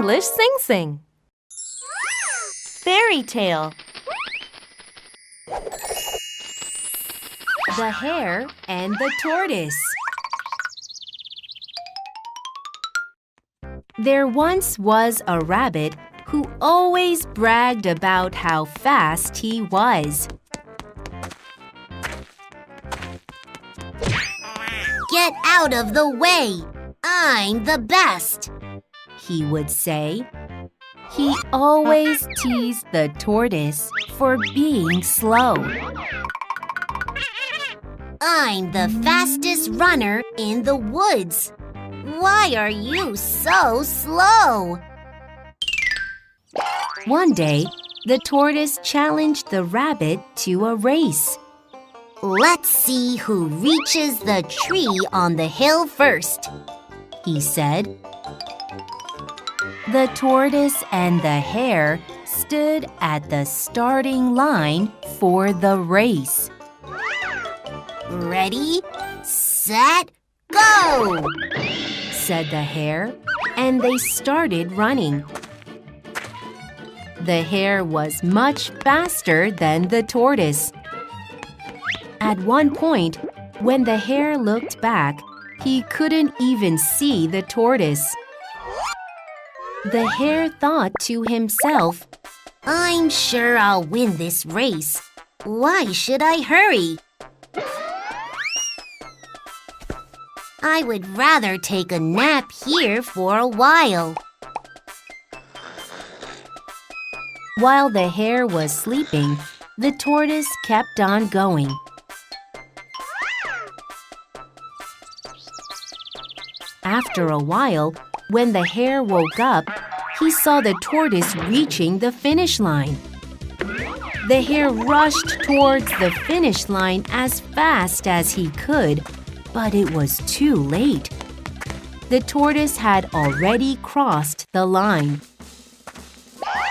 English sing-sing. Fairy tale. The Hare and the Tortoise. There once was a rabbit who always bragged about how fast he was. "Get out of the way! I'm the best!" he would say. He always teased the tortoise for being slow. "I'm the fastest runner in the woods. Why are you so slow?" One day, the tortoise challenged the rabbit to a race. "Let's see who reaches the tree on the hill first," he said. The tortoise and the hare stood at the starting line for the race. "Ready, set, go!" said the hare, and they started running. The hare was much faster than the tortoise. At one point, when the hare looked back, he couldn't even see the tortoise. The hare thought to himself, "I'm sure I'll win this race. Why should I hurry? I would rather take a nap here for a while." While the hare was sleeping, the tortoise kept on going. After a while, when the hare woke up, he saw the tortoise reaching the finish line. The hare rushed towards the finish line as fast as he could, but it was too late. The tortoise had already crossed the line.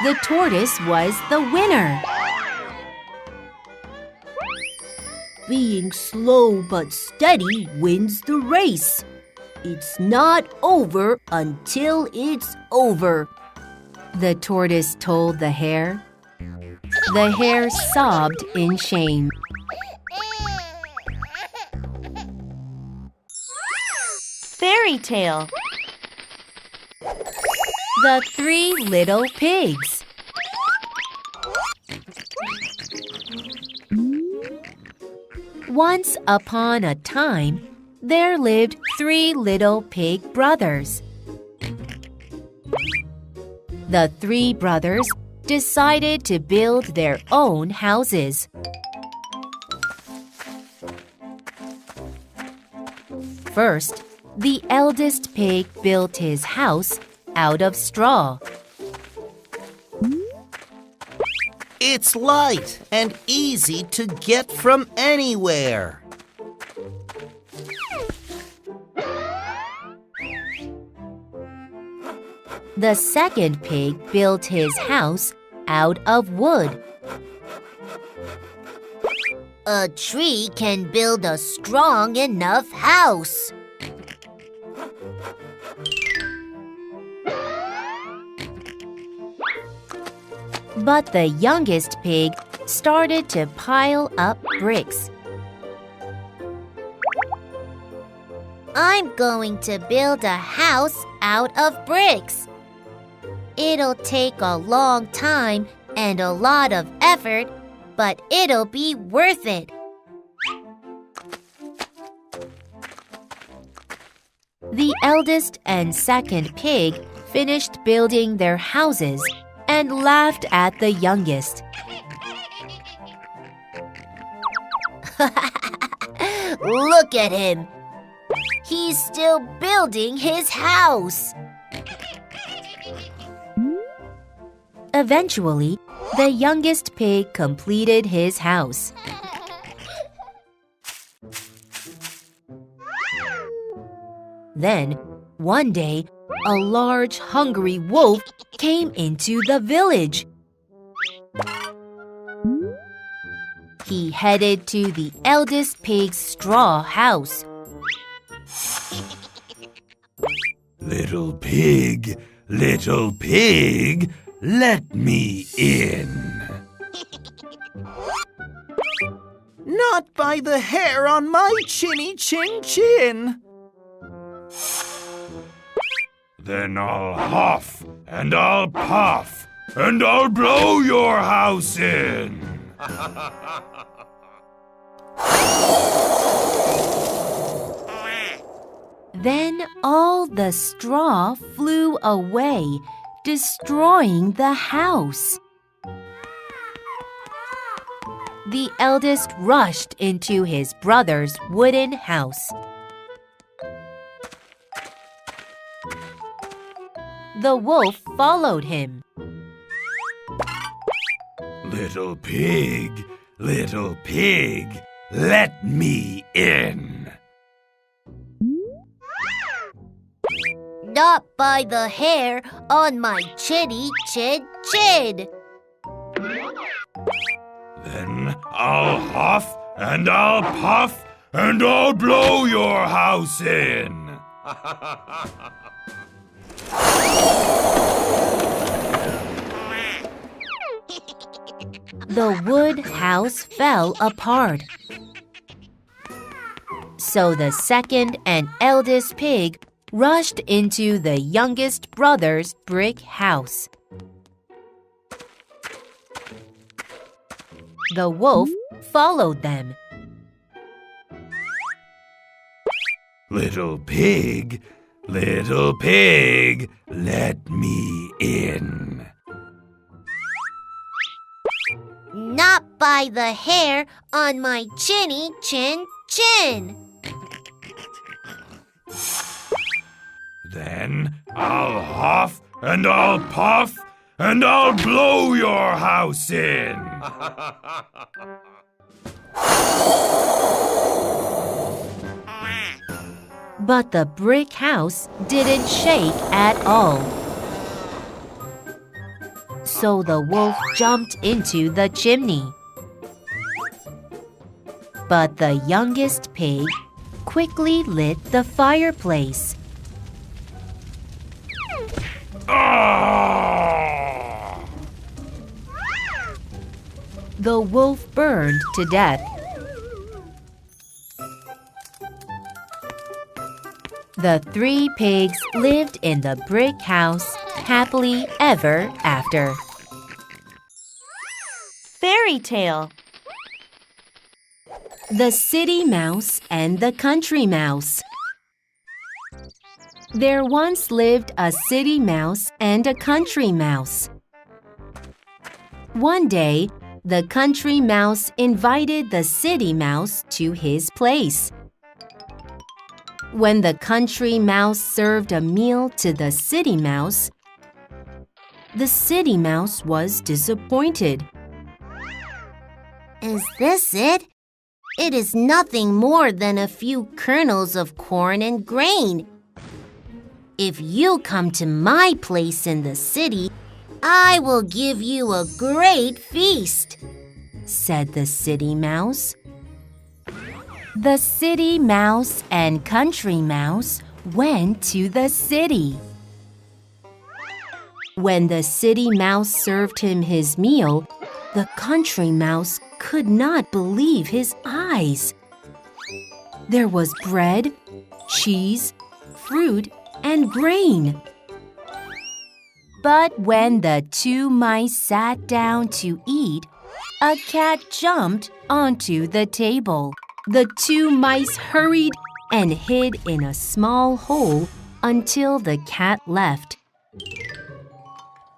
The tortoise was the winner. Being slow but steady wins the race. It's not over until it's over, the tortoise told the hare. The hare sobbed in shame. Fairy tale. The Three Little Pigs. Once upon a time, there lived 3 little pig brothers. The 3 brothers decided to build their own houses. First, the eldest pig built his house out of straw. It's light and easy to get from anywhere. The second pig built his house out of wood. A tree can build a strong enough house. But the youngest pig started to pile up bricks. "I'm going to build a house out of bricks. It'll take a long time and a lot of effort, but it'll be worth it." The eldest and second pig finished building their houses and laughed at the youngest. "Look at him. He's still building his house." Eventually, the youngest pig completed his house. Then, one day, a large, hungry wolf came into the village. He headed to the eldest pig's straw house. "Little pig, little pig, let me in. Not by the hair on my chinny chin chin. Then I'll huff and I'll puff and I'll blow your house in. Then all the straw flew away, destroying the house. The eldest rushed into his brother's wooden house. The wolf followed him. Little pig, let me in. Not by the hair on my chinny chin chin. Then I'll huff and I'll puff and I'll blow your house in. The wood house fell apart. So the second and eldest pig rushed into the youngest brother's brick house. The wolf followed them. Little pig, let me in. Not by the hair on my chinny chin chin. Then I'll huff and I'll puff and I'll blow your house in. But the brick house didn't shake at all. So the wolf jumped into the chimney. But the youngest pig quickly lit the fireplace. Ah! The wolf burned to death. The three pigs lived in the brick house happily ever after. Fairy tale. The City Mouse and the Country Mouse. There once lived a city mouse and a country mouse. One day, the country mouse invited the city mouse to his place. When the country mouse served a meal to the city mouse was disappointed. Is this it? It is nothing more than a few kernels of corn and grain. If you come to my place in the city, I will give you a great feast, said the city mouse. The city mouse and country mouse went to the city. When the city mouse served him his meal, the country mouse could not believe his eyes. There was bread, cheese, fruit, and grain. But when the two mice sat down to eat, a cat jumped onto the table. The two mice hurried and hid in a small hole until the cat left.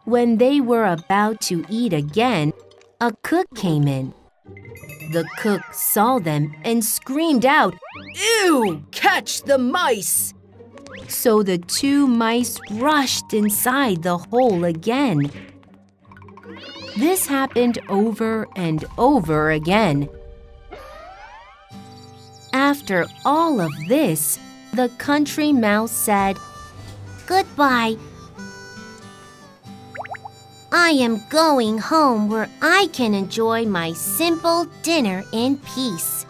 When they were about to eat again, a cook came in. The cook saw them and screamed out, "Ew! Catch the mice!" So the two mice rushed inside the hole again. This happened over and over again. After all of this, the country mouse said, Goodbye. I am going home where I can enjoy my simple dinner in peace.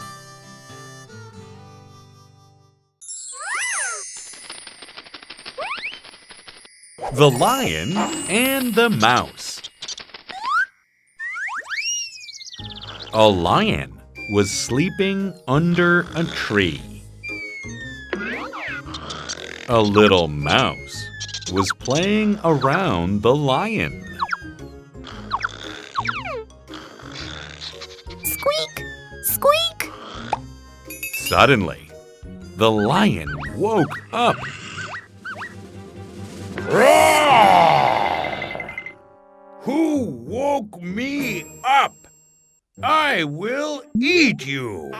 The Lion and the Mouse. A lion was sleeping under a tree. A little mouse was playing around the lion. Squeak! Squeak! Suddenly, the lion woke up. Roar! Who woke me up? I will eat you!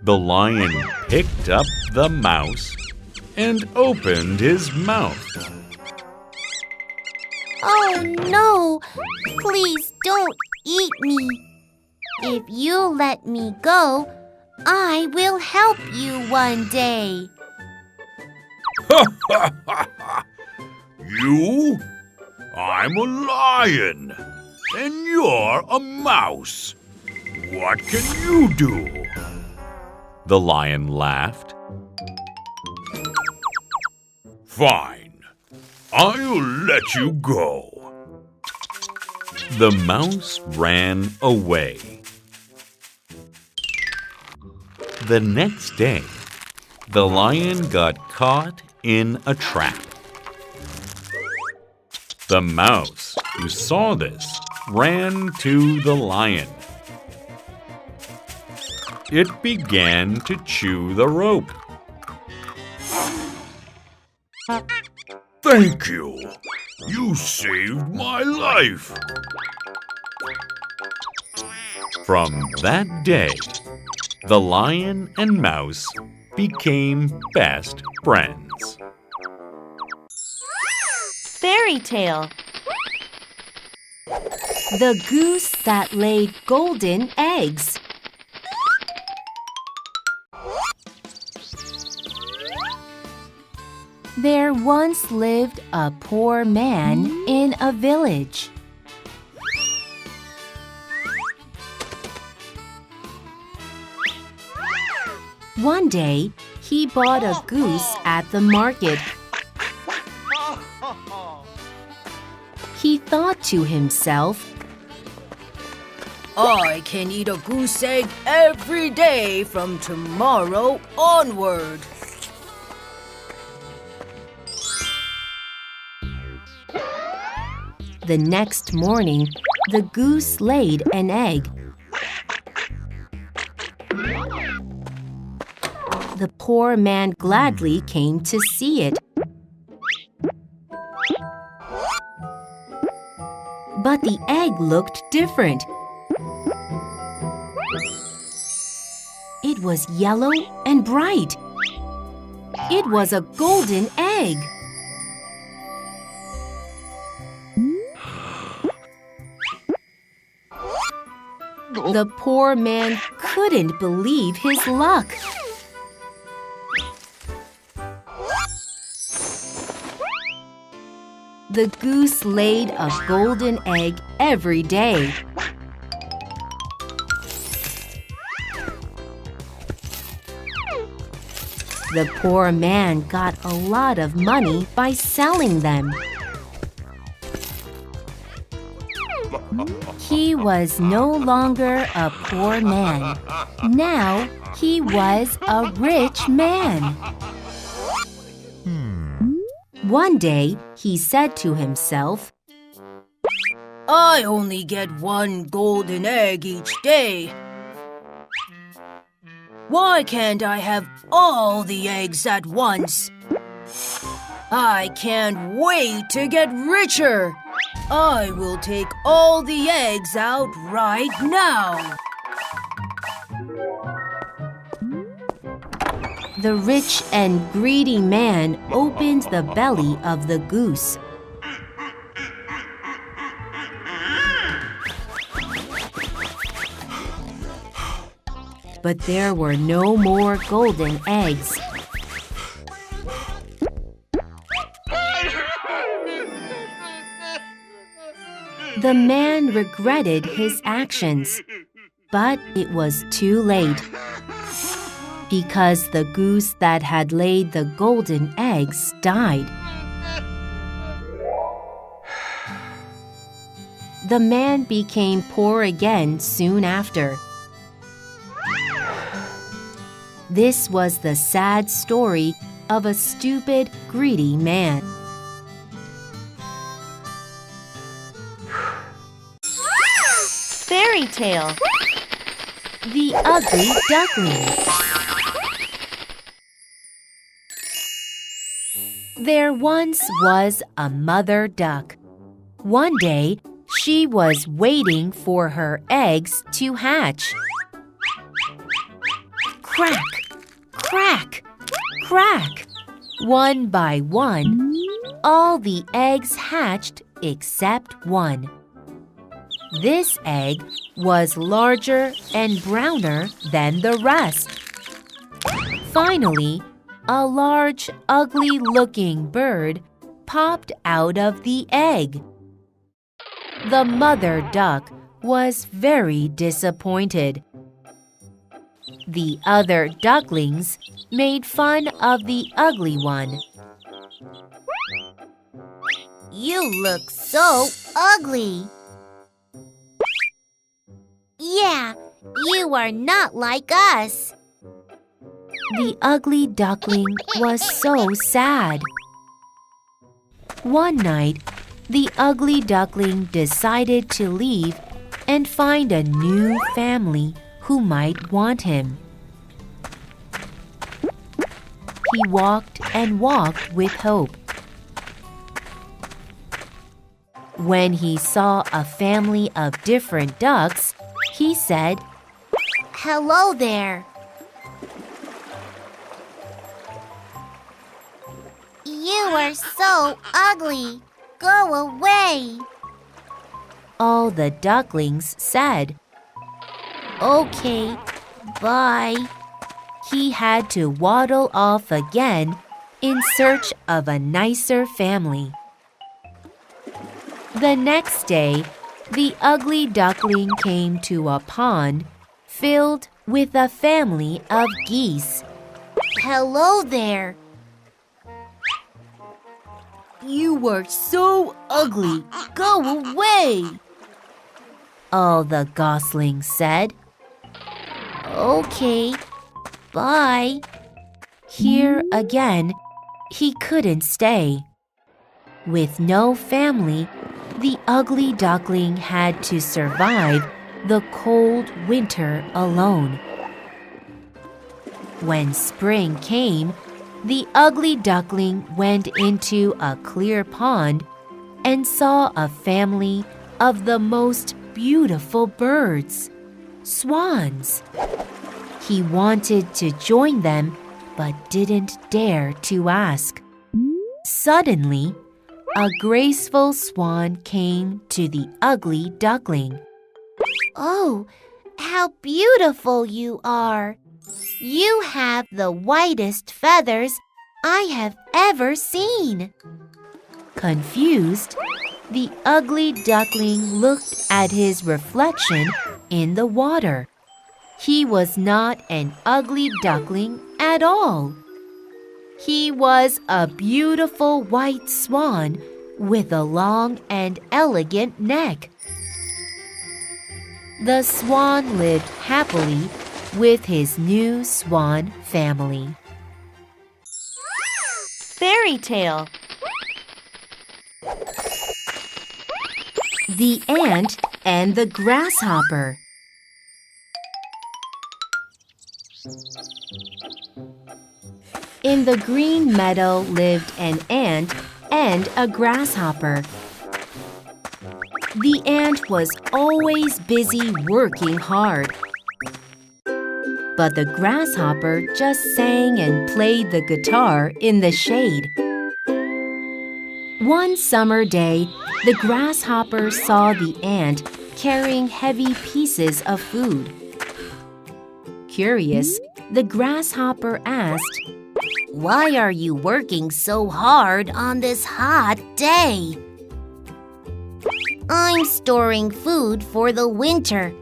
The lion picked up the mouse and opened his mouth. Oh no! Please don't eat me. If you let me go, I will help you one day. You? I'm a lion, and you're a mouse. What can you do? The lion laughed. Fine, I'll let you go. The mouse ran away. The next day, the lion got caught in a trap. The mouse, who saw this, ran to the lion. It began to chew the rope. Thank you. You saved my life. From that day, the lion and mouse became best friends. Fairy tale. The goose that laid golden eggs. There once lived a poor man in a village. One day, he bought a goose at the market. He thought to himself, I can eat a goose egg every day from tomorrow onward. The next morning, the goose laid an egg. The poor man gladly came to see it. But the egg looked different. It was yellow and bright. It was a golden egg. The poor man couldn't believe his luck. The goose laid a golden egg every day. The poor man got a lot of money by selling them. He was no longer a poor man. Now he was a rich man. One day, he said to himself, I only get one golden egg each day. Why can't I have all the eggs at once? I can't wait to get richer. I will take all the eggs out right now. The rich and greedy man opened the belly of the goose. But there were no more golden eggs. The man regretted his actions, but it was too late. because the goose that had laid the golden eggs died. The man became poor again soon after. This was the sad story of a stupid, greedy man. Fairy tale: The Ugly Duckling. There once was a mother duck. One day, she was waiting for her eggs to hatch. Crack, crack, crack. One by one, all the eggs hatched except one. This egg was larger and browner than the rest. Finally, a large, ugly-looking bird popped out of the egg. The mother duck was very disappointed. The other ducklings made fun of the ugly one. You look so ugly. Yeah, you are not like us. The ugly duckling was so sad. One night, the ugly duckling decided to leave and find a new family who might want him. He walked and walked with hope. When he saw a family of different ducks, he said, Hello there. You are so ugly. Go away. All the ducklings said, Okay, bye. He had to waddle off again in search of a nicer family. The next day, the ugly duckling came to a pond filled with a family of geese. Hello there. You are so ugly. Go away. All the goslings said, Okay, bye. Here again, he couldn't stay. With no family, the ugly duckling had to survive the cold winter alone. When spring came, the ugly duckling went into a clear pond and saw a family of the most beautiful birds, swans. He wanted to join them, but didn't dare to ask. Suddenly, a graceful swan came to the ugly duckling. Oh, how beautiful you are. You have the whitest feathers I have ever seen. Confused, the ugly duckling looked at his reflection in the water. He was not an ugly duckling at all. He was a beautiful white swan with a long and elegant neck. The swan lived happily with his new swan family. Fairy tale: The Ant and the Grasshopper. In the green meadow lived an ant and a grasshopper. The ant was always busy working hard. But the grasshopper just sang and played the guitar in the shade. One summer day, the grasshopper saw the ant carrying heavy pieces of food. Curious, the grasshopper asked, Why are you working so hard on this hot day? I'm storing food for the winter.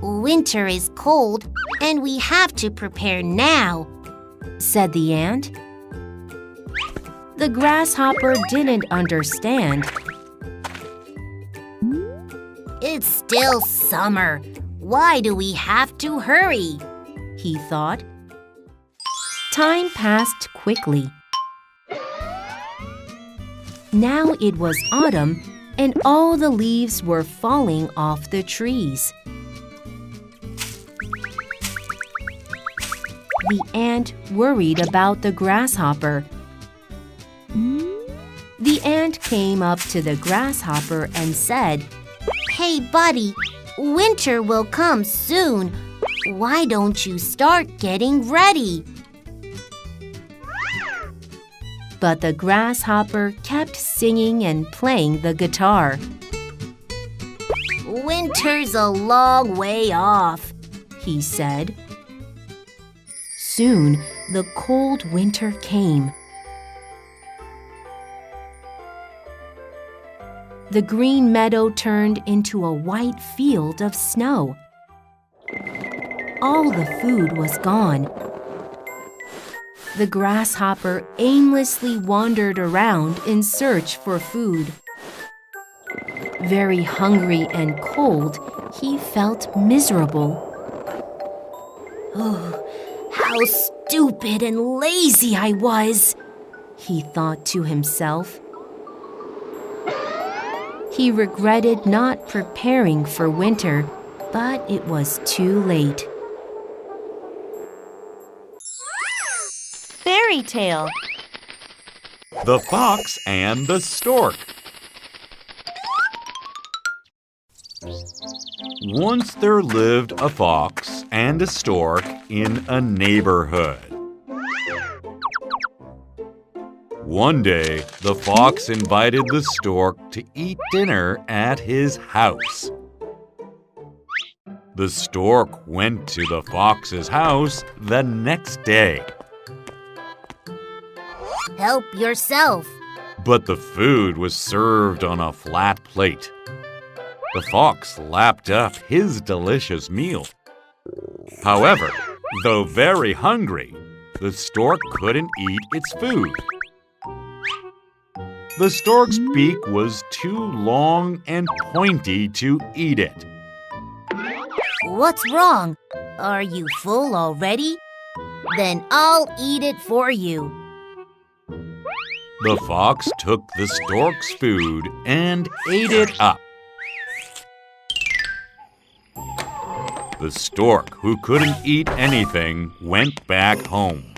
Winter is cold and we have to prepare now, said the ant. The grasshopper didn't understand. It's still summer. Why do we have to hurry? He thought. Time passed quickly. Now it was autumn, and all the leaves were falling off the trees. The ant worried about the grasshopper. The ant came up to the grasshopper and said, Hey, buddy, winter will come soon. Why don't you start getting ready? But the grasshopper kept singing and playing the guitar. Winter's a long way off, he said. Soon, the cold winter came. The green meadow turned into a white field of snow. All the food was gone. The grasshopper aimlessly wandered around in search for food. Very hungry and cold, he felt miserable. Oh, how stupid and lazy I was, he thought to himself. He regretted not preparing for winter, but it was too late. Fairy tale. The Fox and the Stork. Once there lived a fox and a stork in a neighborhood. One day, the fox invited the stork to eat dinner at his house. The stork went to the fox's house the next day. Help yourself. But the food was served on a flat plate. The fox lapped up his delicious meal. However, though very hungry, the stork couldn't eat its food. The stork's beak was too long and pointy to eat it. What's wrong? Are you full already? Then I'll eat it for you. The fox took the stork's food and ate it up. The stork, who couldn't eat anything, went back home.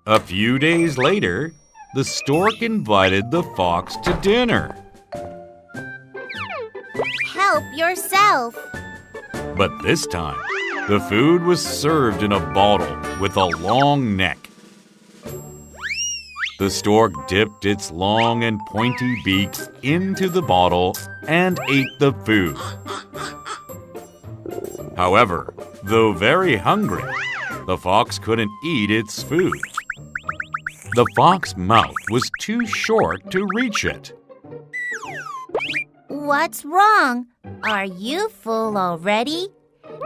A few days later, the stork invited the fox to dinner. Help yourself. But this time, the food was served in a bottle with a long neck. The stork dipped its long and pointy beak into the bottle and ate the food. However, though very hungry, the fox couldn't eat its food. The fox's mouth was too short to reach it. What's wrong? Are you full already?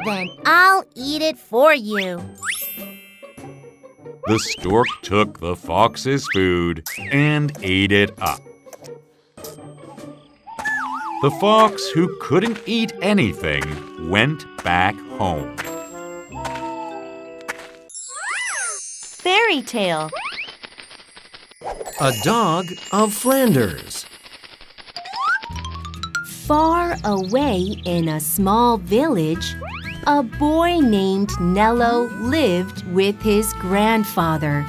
Then I'll eat it for you. The stork took the fox's food and ate it up. The fox, who couldn't eat anything, went back home. Fairy tale. A dog of Flanders. Far away in a small village, a boy named Nello lived with his grandfather.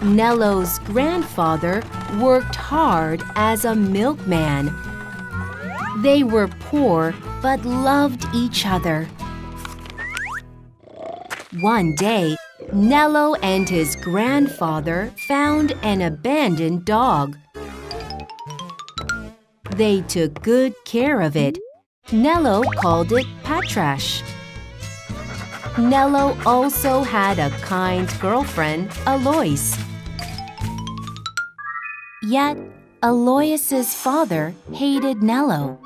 Nello's grandfather worked hard as a milkman. They were poor but loved each other. One day, Nello and his grandfather found an abandoned dog. They took good care of it. Nello called it Patrash. Nello also had a kind girlfriend, Alois. Yet, Alois's father hated Nello.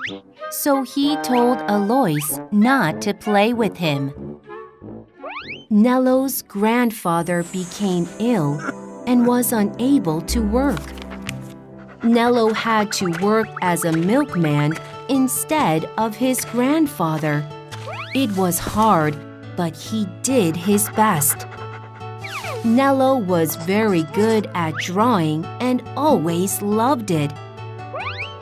so he told Alois not to play with him. Nello's grandfather became ill and was unable to work. Nello had to work as a milkman instead of his grandfather. It was hard, but he did his best. Nello was very good at drawing and always loved it.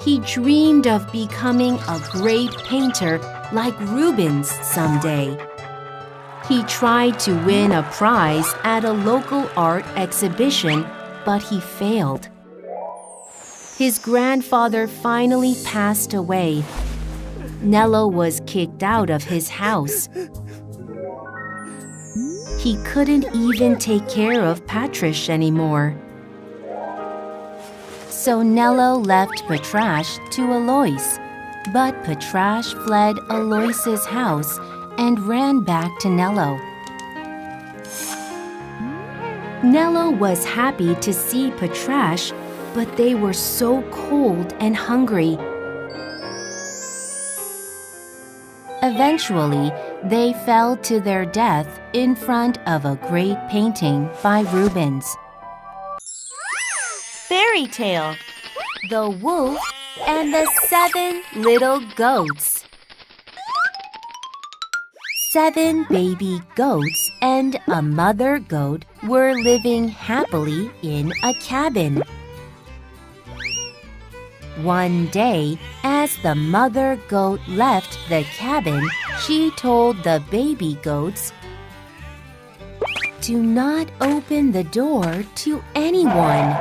He dreamed of becoming a great painter like Rubens someday. He tried to win a prize at a local art exhibition, but he failed. His grandfather finally passed away. Nello was kicked out of his house. He couldn't even take care of Patrish anymore. So Nello left Patrash to Alois, but Patrash fled Alois's house and ran back to Nello. Nello was happy to see Patrash, but they were so cold and hungry. Eventually, they fell to their death in front of a great painting by Rubens. Fairy Tale: The Wolf and the 7 Little Goats. 7 baby goats and a mother goat were living happily in a cabin. One day, as the mother goat left the cabin, she told the baby goats, "Do not open the door to anyone."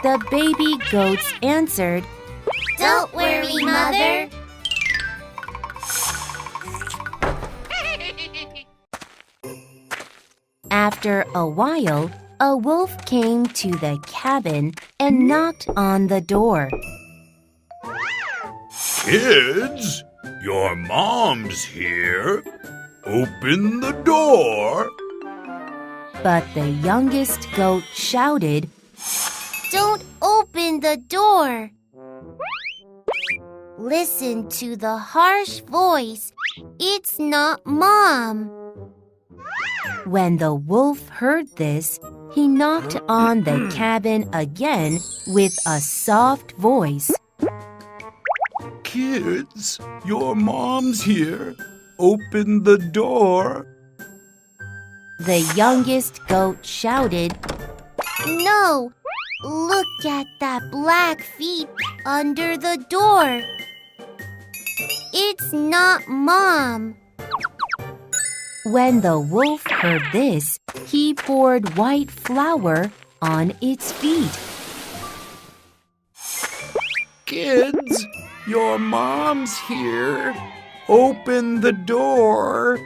The baby goats answered, Don't worry, Mother. After a while, a wolf came to the cabin and knocked on the door. Kids, your mom's here. Open the door. But the youngest goat shouted, Don't open the door. Listen to the harsh voice. It's not Mom. When the wolf heard this, he knocked on the cabin again with a soft voice. Kids, your mom's here. Open the door. The youngest goat shouted, No. Look at that black feet under the door. It's not Mom. When the wolf heard this, he poured white flour on its feet. Kids, your mom's here. Open the door.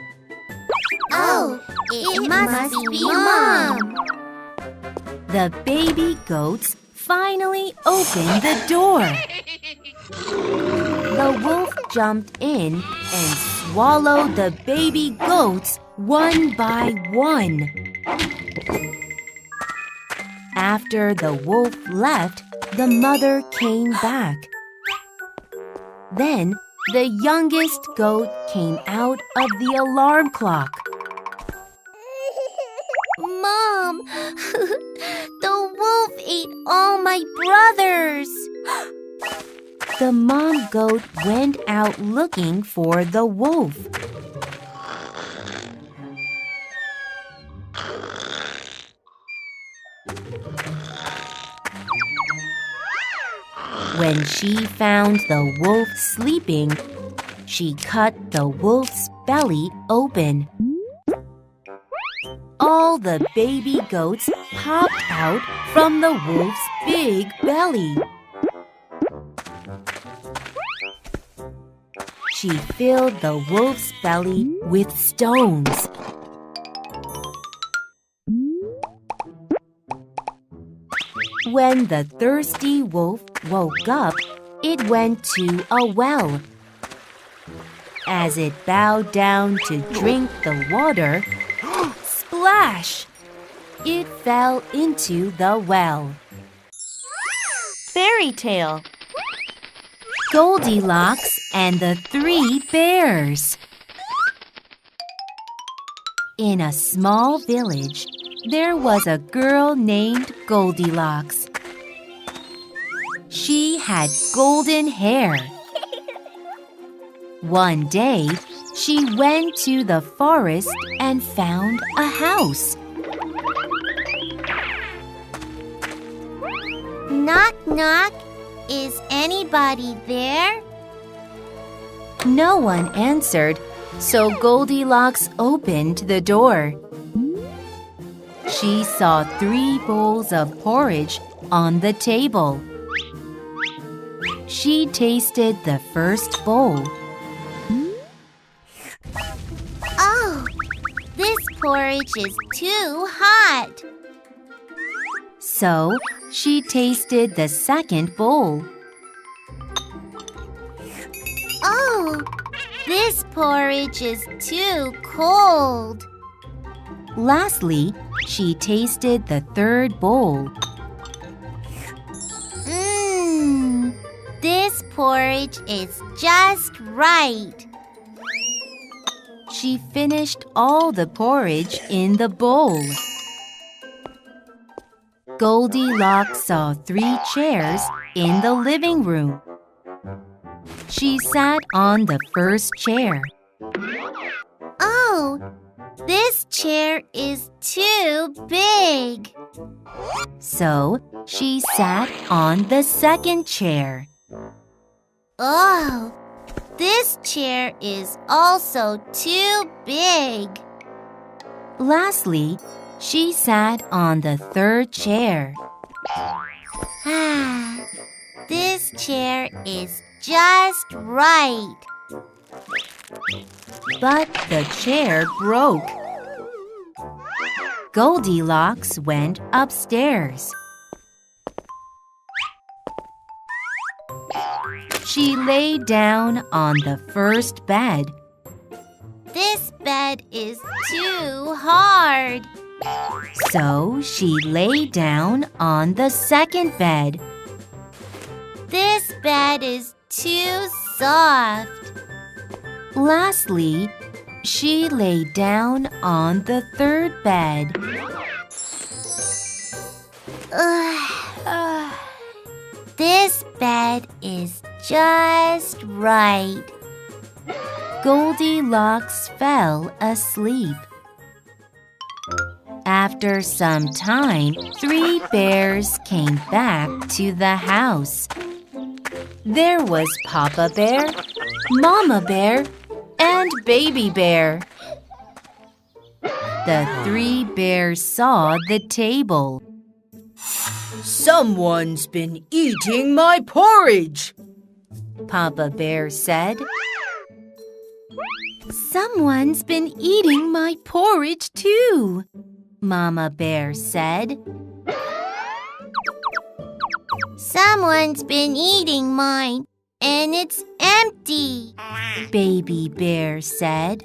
Oh, it must be Mom. The baby goats finally opened the door. The wolf jumped in and swallowed the baby goats one by one. After the wolf left, the mother came back. Then the youngest goat came out of the alarm clock. Mom, the wolf ate all my brothers. The mom goat went out looking for the wolf. When she found the wolf sleeping, she cut the wolf's belly open. All the baby goats popped out from the wolf's big belly. She filled the wolf's belly with stones. When the thirsty wolf woke up, it went to a well. As it bowed down to drink the water, splash! It fell into the well. Fairy Tale: Goldilocks and the Three Bears. In a small village, there was a girl named Goldilocks. She had golden hair. One day, she went to the forest and found a house. Knock, knock. Is anybody there? No one answered, so Goldilocks opened the door. She saw 3 bowls of porridge on the table. She tasted the first bowl. Oh, this porridge is too hot. So she tasted the second bowl. Oh, this porridge is too cold. Lastly, she tasted the third bowl. This porridge is just right. She finished all the porridge in the bowl. Goldilocks saw 3 chairs in the living room. She sat on the first chair. Oh, this chair is too big. So she sat on the second chair. Oh, this chair is also too big. Lastly, she sat on the third chair. This chair is just right. But the chair broke. Goldilocks went upstairs. She lay down on the first bed. This bed is too hard. So she lay down on the second bed. This bed is too soft. Lastly, she lay down on the third bed. This bed is just right. Goldilocks fell asleep. After some time, 3 bears came back to the house. There was Papa Bear, Mama Bear, and Baby Bear. The 3 bears saw the table. Someone's been eating my porridge, Papa Bear said. Someone's been eating my porridge too, Mama Bear said. Someone's been eating mine, and it's empty. Baby Bear said.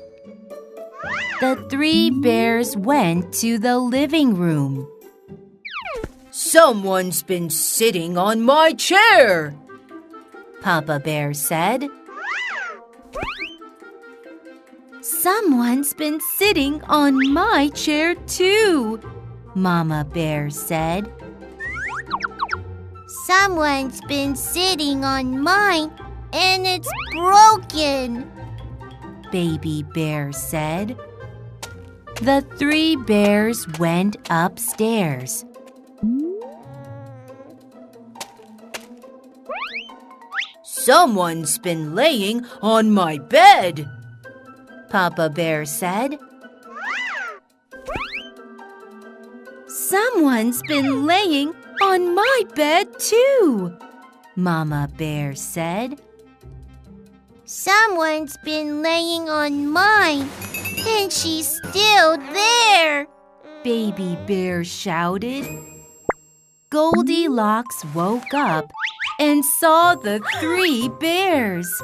The 3 bears went to the living room. Someone's been sitting on my chair, Papa Bear said. Someone's been sitting on my chair too, Mama Bear said. Someone's been sitting on mine, and it's broken. Baby Bear said. The 3 bears went upstairs. Someone's been laying on my bed, Papa Bear said. Someone's been laying on my bed too, Mama Bear said. Someone's been laying on mine, and she's still there. Baby Bear shouted. Goldilocks woke up and saw the 3 bears.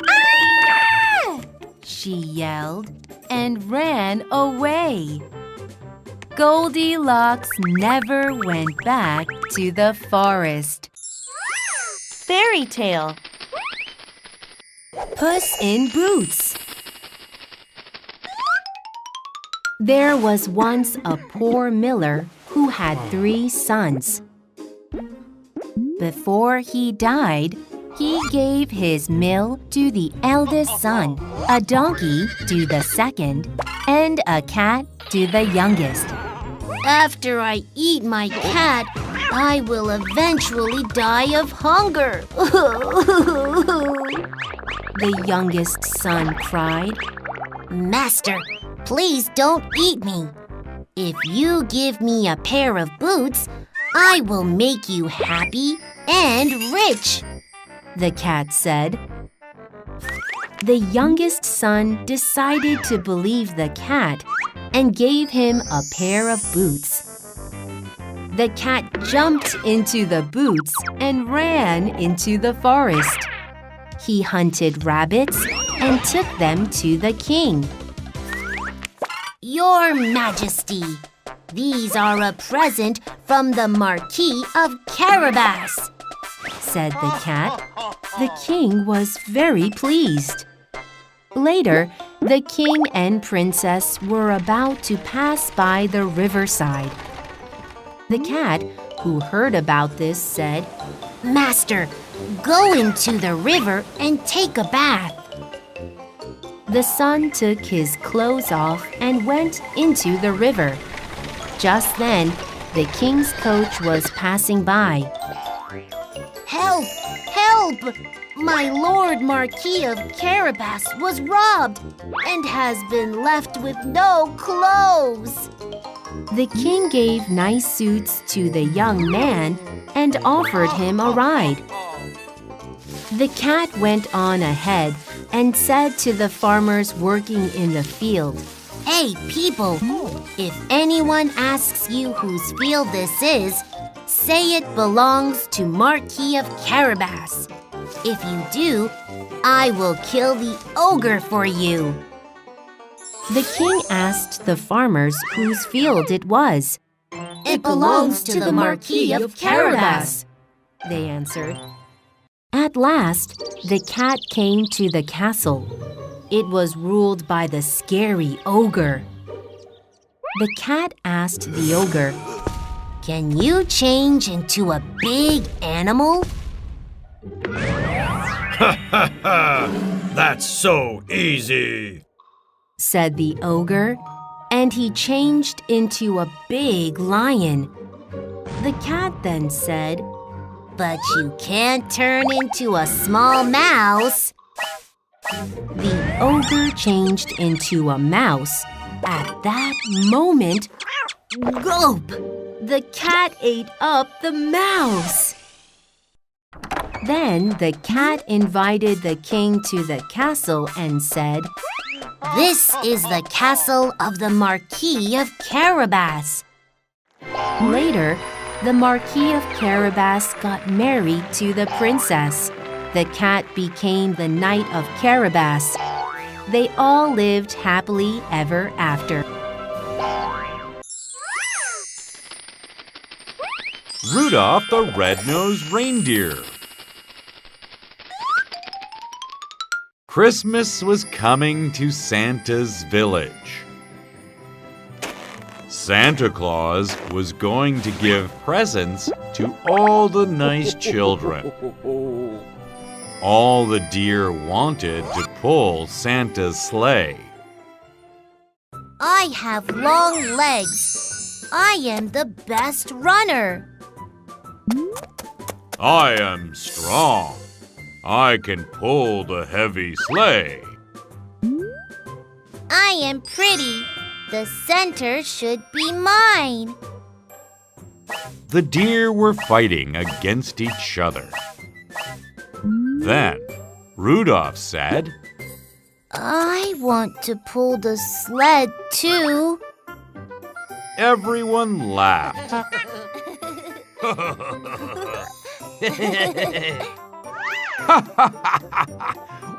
Ah! She yelled and ran away. Goldilocks never went back to the forest. fairy tale. Puss in Boots. There was once a poor miller who had 3 sons. Before he died, he gave his mill to the eldest son, a donkey to the second, and a cat to the youngest. After I eat my cat, I will eventually die of hunger. The youngest son cried. Master, please don't eat me. If you give me a pair of boots, I will make you happy and rich. The cat said. The youngest son decided to believe the cat and gave him a pair of boots. The cat jumped into the boots and ran into the forest. He hunted rabbits and took them to the king. Your Majesty, these are a present from the Marquis of Carabas, said the cat. The king was very pleased. Later, the king and princess were about to pass by the riverside. The cat, who heard about this, said, Master, go into the river and take a bath. The son took his clothes off and went into the river. Just then, the king's coach was passing by. Help! Help! My Lord Marquis of Carabas was robbed and has been left with no clothes. The king gave nice suits to the young man and offered him a ride. The cat went on ahead and said to the farmers working in the field, Hey, people, if anyone asks you whose field this is, say it belongs to Marquis of Carabas. If you do, I will kill the ogre for you. The king asked the farmers whose field it was. It belongs to the Marquis of Carabas, they answered. At last, the cat came to the castle. It was ruled by the scary ogre. The cat asked the ogre, Can you change into a big animal? Ha ha ha! That's so easy! said the ogre, and he changed into a big lion. The cat then said, But you can't turn into a small mouse. The ogre changed into a mouse. At that moment, gulp! The cat ate up the mouse. Then the cat invited the king to the castle and said, This is the castle of the Marquis of Carabas. Later, the Marquis of Carabas got married to the princess. The cat became the Knight of Carabas. They all lived happily ever after. Rudolph the Red-Nosed Reindeer. Christmas was coming to Santa's village. Santa Claus was going to give presents to all the nice children. All the deer wanted to pull Santa's sleigh. I have long legs. I am the best runner. I am strong. I can pull the heavy sleigh. I am pretty. The center should be mine. The deer were fighting against each other. Then Rudolph said, I want to pull the sled too. Everyone laughed.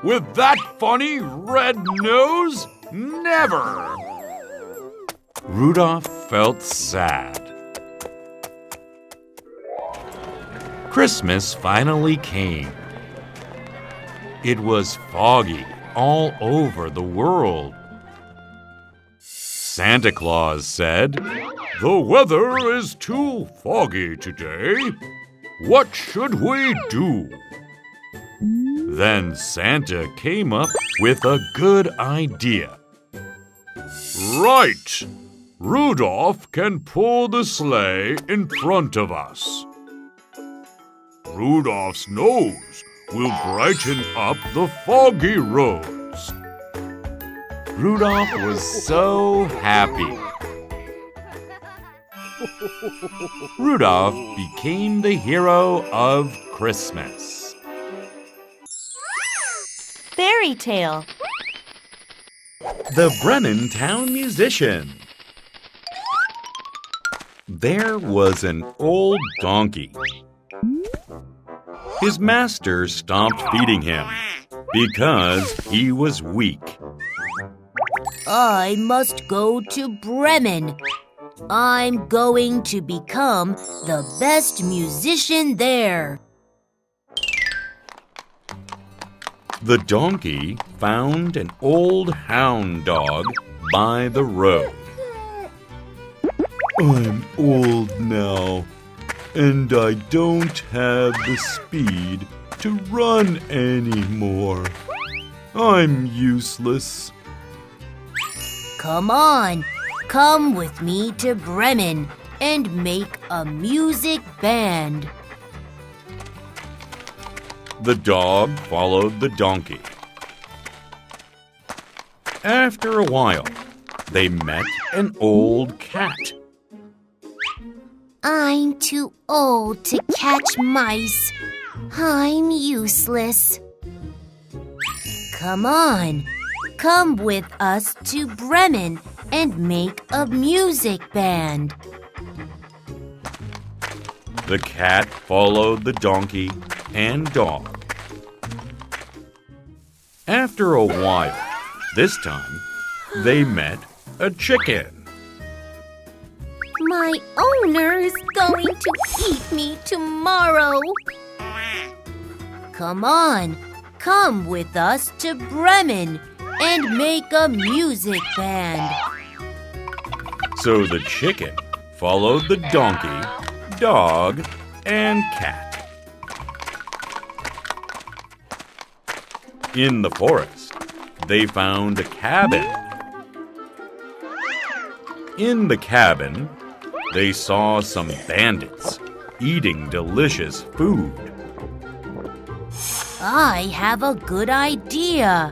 With that funny red nose? Never! Rudolph felt sad. Christmas finally came. It was foggy all over the world. Santa Claus said, "The weather is too foggy today. What should we do?" Then Santa came up with a good idea. "Right! Rudolph can pull the sleigh in front of us. Rudolph's nose will brighten up the foggy roads." Rudolph was so happy. Rudolph became the hero of Christmas. Fairy tale. The Bremen Town Musician. There was an old donkey. His master stopped feeding him because he was weak. I must go to Bremen. I'm going to become the best musician there. The donkey found an old hound dog by the road. "I'm old now, and I don't have the speed to run anymore. I'm useless." Come on, come with me to Bremen and make a music band. The dog followed the donkey. After a while, they met an old cat. I'm too old to catch mice. I'm useless. Come on, come with us to Bremen and make a music band. The cat followed the donkey and dog. After a while, this time, they met a chicken. My owner is going to eat me tomorrow. Come on, come with us to Bremen and make a music band. So the chicken followed the donkey, dog, and cat. In the forest, they found a cabin. In the cabin, they saw some bandits eating delicious food. I have a good idea,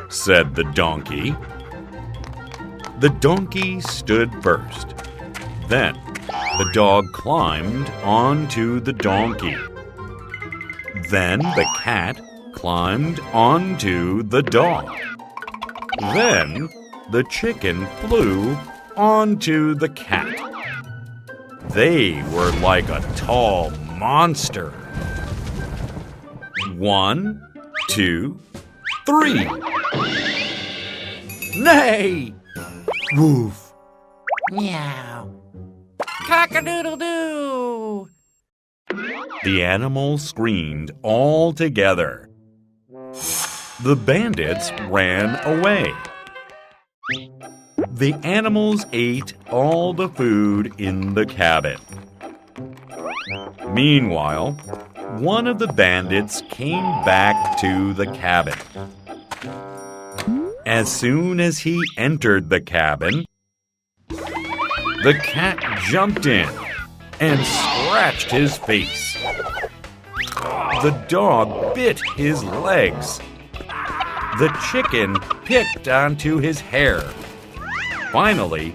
said the donkey. The donkey stood first. Then the dog climbed onto the donkey. Then the cat climbed onto the dog. Then the chicken flew onto the cat. They were like a tall monster. 1, 2, 3. Neigh! Woof! Meow. Cock-a-doodle-doo. The animals screamed all together. The bandits ran away. The animals ate all the food in the cabin. Meanwhile, one of the bandits came back to the cabin. As soon as he entered the cabin, the cat jumped in and scratched his face. The dog bit his legs. The chicken picked onto his hair. Finally,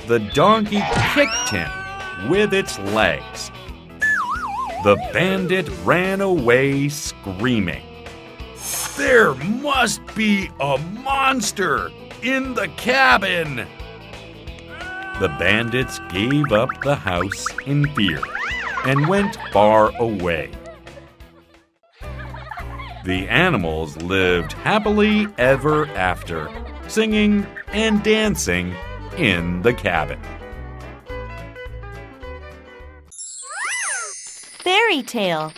the donkey kicked him with its legs. The bandit ran away screaming. "There must be a monster in the cabin!" The bandits gave up the house in fear and went far away. The animals lived happily ever after, singing and dancing in the cabin. Fairy fairy tale.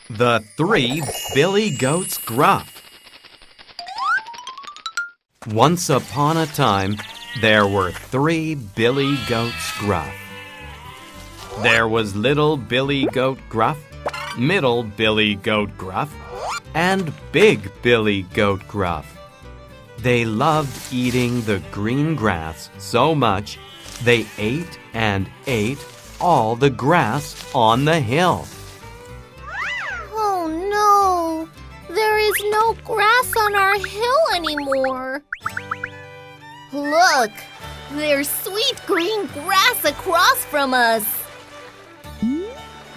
The Three Billy Goats Gruff. Once upon a time, there were 3 Billy Goats Gruff. There was Little Billy Goat Gruff, Middle Billy Goat Gruff, and Big Billy Goat Gruff. They loved eating the green grass so much, they ate and ate all the grass on the hill. Oh no! There is no grass on our hill anymore. Look! There's sweet green grass across from us.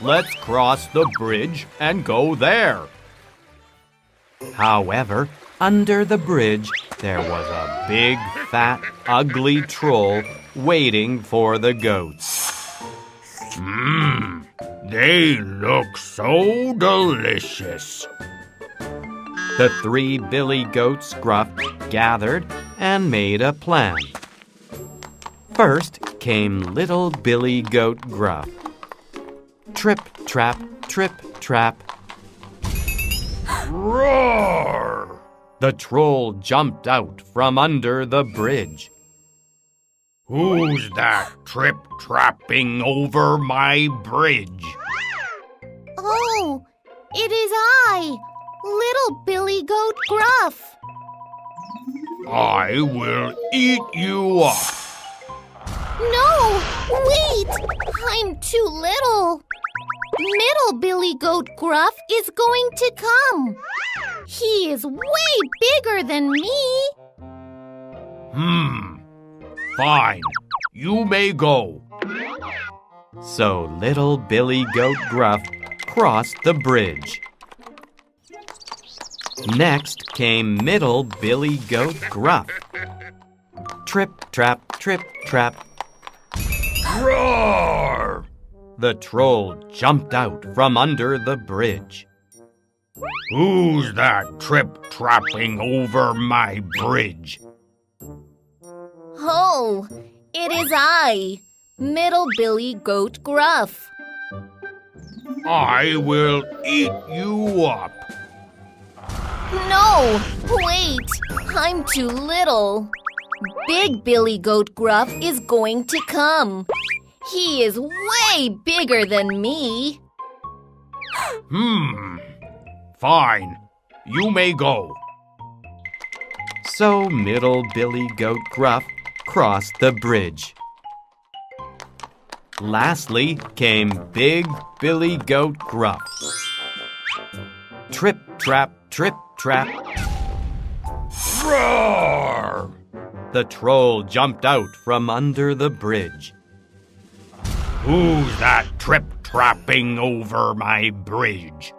Let's cross the bridge and go there. However, under the bridge, there was a big, fat, ugly troll waiting for the goats. They look so delicious. The 3 Billy Goats Gruff gathered and made a plan. First came Little Billy Goat Gruff. Trip, trap, trip, trap. Roar! The troll jumped out from under the bridge. Who's that trip-trapping over my bridge? Oh, it is I, Little Billy Goat Gruff. I will eat you up. No, wait! I'm too little. Middle Billy Goat Gruff is going to come. He is way bigger than me. Fine. You may go. So Little Billy Goat Gruff crossed the bridge. Next came Middle Billy Goat Gruff. Trip, trap, trip, trap. Roar! The troll jumped out from under the bridge. Who's that trip-trapping over my bridge? Oh, it is I, Middle Billy Goat Gruff. I will eat you up. No, wait! I'm too little. Big Billy Goat Gruff is going to come. He is way bigger than me. Fine. You may go. So Middle Billy Goat Gruff crossed the bridge. Lastly came Big Billy Goat Gruff. Trip, trap, trip, trap. Roar! The troll jumped out from under the bridge. Who's that trip-trapping over my bridge?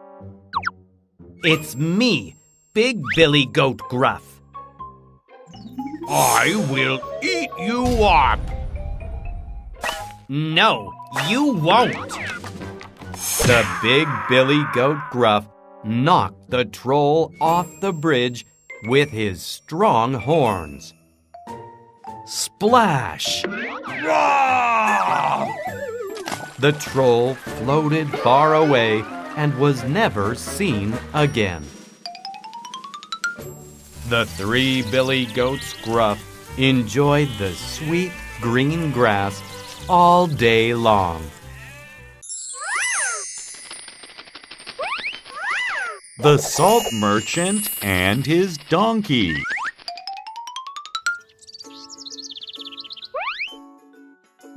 It's me, Big Billy Goat Gruff. I will eat you up. No, you won't. The Big Billy Goat Gruff knocked the troll off the bridge with his strong horns. Splash! Roar! The troll floated far away and was never seen again. The 3 Billy Goats Gruff enjoyed the sweet green grass all day long. The Salt Merchant and his Donkey.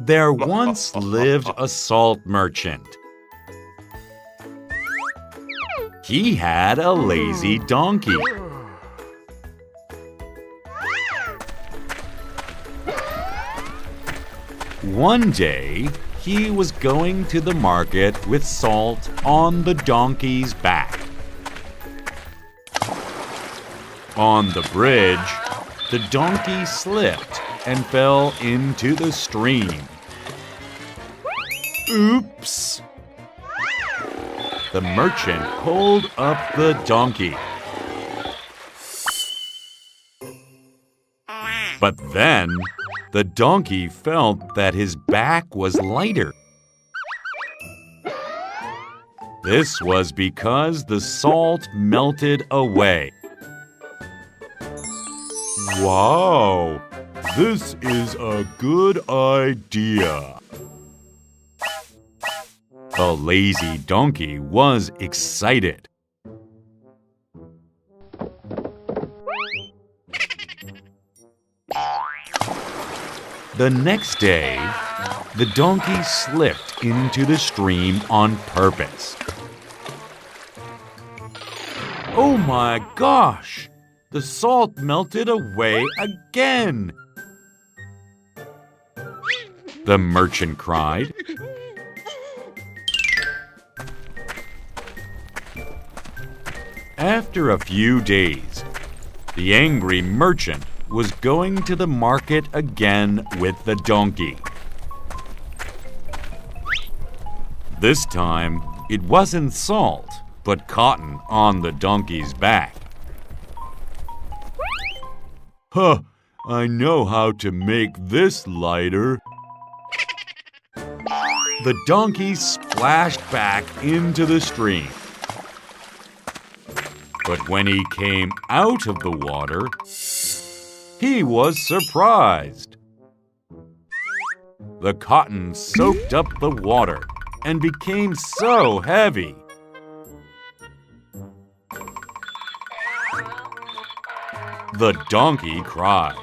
There once lived a salt merchant. He had a lazy donkey. One day, he was going to the market with salt on the donkey's back. On the bridge, the donkey slipped and fell into the stream. Oops! The merchant pulled up the donkey. But then, the donkey felt that his back was lighter. This was because the salt melted away. Wow! This is a good idea. The lazy donkey was excited. The next day, the donkey slipped into the stream on purpose. Oh my gosh! The salt melted away again! The merchant cried. After a few days, the angry merchant was going to the market again with the donkey. This time, it wasn't salt, but cotton on the donkey's back. Huh, I know how to make this lighter. The donkey splashed back into the stream. But when he came out of the water, he was surprised. The cotton soaked up the water and became so heavy. The donkey cried.